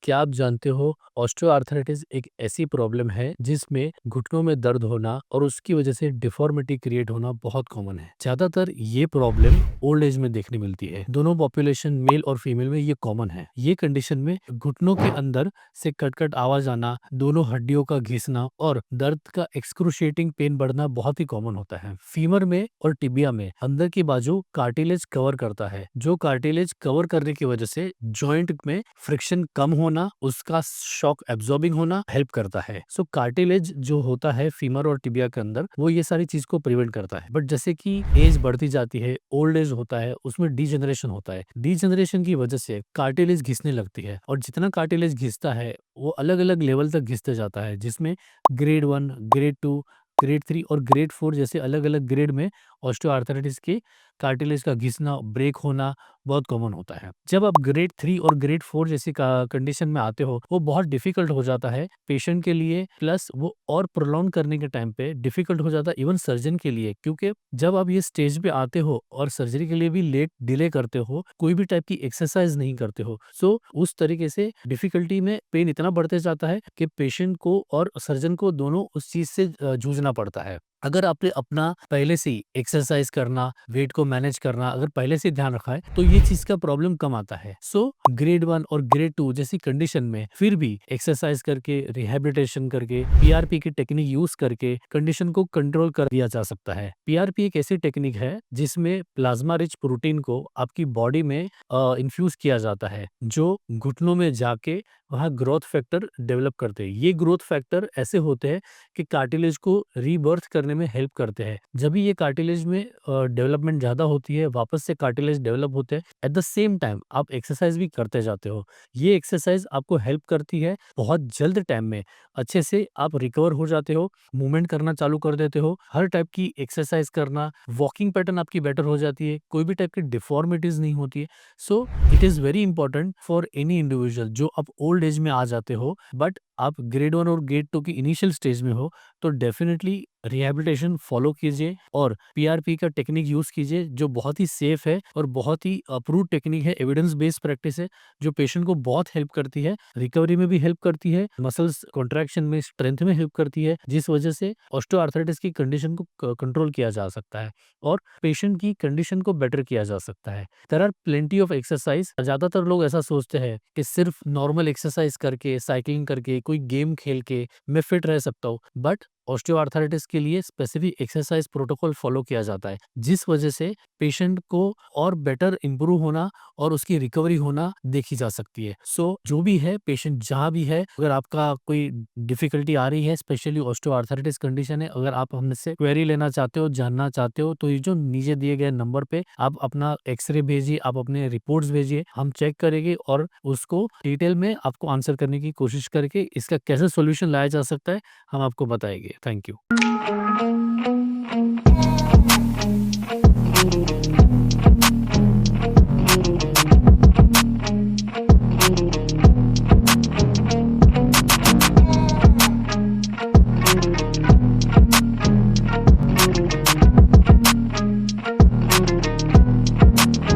क्या आप जानते हो ऑस्टियोआर्थराइटिस एक ऐसी प्रॉब्लम है जिसमें घुटनों में दर्द होना और उसकी वजह से डिफॉर्मिटी क्रिएट होना बहुत कॉमन है। ज्यादातर ये प्रॉब्लम ओल्ड एज में देखने मिलती है। दोनों पॉपुलेशन मेल और फीमेल में ये कॉमन है। ये कंडीशन में घुटनों के अंदर से कट-कट आवाज आना, दोनों हड्डियों का घिसना और दर्द का एक्सक्रूशिएटिंग पेन बढ़ना बहुत ही कॉमन होता है। फीमर में और टिबिया में अंदर की बाजू कार्टिलेज कवर करता है। जो कार्टिलेज कवर करने की वजह से जॉइंट में फ्रिक्शन कम होना, उसका शॉक एब्जॉर्बिंग होना हेल्प करता है। सो कार्टिलेज जो होता है फीमर और टिबिया के अंदर, वो ये सारी चीज को प्रिवेंट करता है। बट जैसे कि एज बढ़ती जाती है, ओल्ड एज होता है, उसमें डीजेनरेशन होता है। डीजेनरेशन की वजह से कार्टिलेज घिसने लगती है और जितना कार्टिलेज घिसता है वो अलग अलग लेवल तक घिसते जाता है, जिसमें ग्रेड 1, ग्रेड 2, ग्रेड 3 और ग्रेड 4 जैसे अलग अलग ग्रेड में ऑस्टियोआर्थराइटिस के कार्टिलेज का घिसना, ब्रेक होना बहुत कॉमन होता है। जब आप ग्रेड 3 और ग्रेड 4 जैसी कंडीशन में आते हो, वो बहुत डिफिकल्ट हो जाता है पेशेंट के लिए, प्लस वो और प्रोलॉन्ग करने के टाइम पे डिफिकल्ट हो जाता है इवन सर्जन के लिए, क्योंकि जब आप ये स्टेज पे आते हो और सर्जरी के लिए भी लेट डिले करते हो, कोई भी टाइप की एक्सरसाइज नहीं करते हो, सो उस तरीके से डिफिकल्टी में पेन इतना बढ़ते जाता है कि पेशेंट को और सर्जन को दोनों उस चीज से जूझना पड़ता है। अगर आपने अपना पहले से ही एक्सरसाइज करना, वेट को मैनेज करना अगर पहले से ध्यान रखा है, तो ये चीज का प्रॉब्लम कम आता है। सो ग्रेड 1 और ग्रेड 2 जैसी कंडीशन में फिर भी एक्सरसाइज करके, रिहैबिलिटेशन करके, पीआरपी की टेक्निक यूज करके कंडीशन को कंट्रोल कर दिया जा सकता है। पीआरपी एक ऐसी टेक्निक है जिसमें प्लाज्मा रिच प्रोटीन को आपकी बॉडी में इन्फ्यूज किया जाता है, जो घुटनों में जाके वहाँ ग्रोथ फैक्टर डेवलप करते हैं। ये ग्रोथ फैक्टर ऐसे होते हैं कि कार्टिलेज को रीबर्थ करने में हेल्प करते हैं। जब भी ये कार्टिलेज में डेवलपमेंट ज़्यादा होती है, वापस से कार्टिलेज डेवलप होते हैं, एट द सेम टाइम आप एक्सरसाइज भी करते जाते हो। ये एक्सरसाइज आपको हेल्प करती है, बहुत जल्द टाइम में अच्छे से आप रिकवर हो जाते हो, मूवमेंट करना चालू कर देते हो, हर टाइप की एक्सरसाइज करना, वॉकिंग पैटर्न आपकी बेटर हो जाती है, कोई भी टाइप की डिफॉर्मिटीज नहीं होती है। So it is very important for any individual जो आप ओल्ड एज में आ जाते हो, बट आप ग्रेड 1 और ग्रेड 2 की इनिशियल स्टेज में हो, तो डेफिनेटली रिहैबिलिटेशन फॉलो कीजिए और पीआरपी का टेक्निक यूज कीजिए, जो बहुत ही सेफ है और बहुत ही अप्रूव्ड टेक्निक है, एविडेंस बेस्ड प्रैक्टिस है, जो पेशेंट को बहुत हेल्प करती है, रिकवरी में भी हेल्प करती है, मसल्स कॉन्ट्रैक्शन में, स्ट्रेंथ में हेल्प करती है, जिस वजह से ऑस्टियोआर्थराइटिस की कंडीशन को कंट्रोल किया जा सकता है और पेशेंट की कंडीशन को बेटर किया जा सकता है। There are plenty of exercise. ज्यादातर लोग ऐसा सोचते हैं कि सिर्फ नॉर्मल एक्सरसाइज करके, साइकिलिंग करके, कोई गेम खेल के मैं फिट रह सकता हूँ, बट ऑस्टियोआर्थराइटिस के लिए स्पेसिफिक एक्सरसाइज प्रोटोकॉल फॉलो किया जाता है, जिस वजह से पेशेंट को और बेटर इंप्रूव होना और उसकी रिकवरी होना देखी जा सकती है। सो जो भी है, पेशेंट जहाँ भी है, अगर आपका कोई डिफिकल्टी आ रही है, स्पेशली ऑस्टियोआर्थराइटिस कंडीशन है, अगर आप हमसे क्वेरी लेना चाहते हो, जानना चाहते हो, तो ये जो नीचे दिए गए नंबर पे आप अपना एक्सरे भेजिए, आप अपने रिपोर्ट्स भेजिए, हम चेक करेंगे और उसको डिटेल में आपको आंसर करने की कोशिश करके इसका कैसे सॉल्यूशन लाया जा सकता है, हम आपको बताएंगे। Thank you.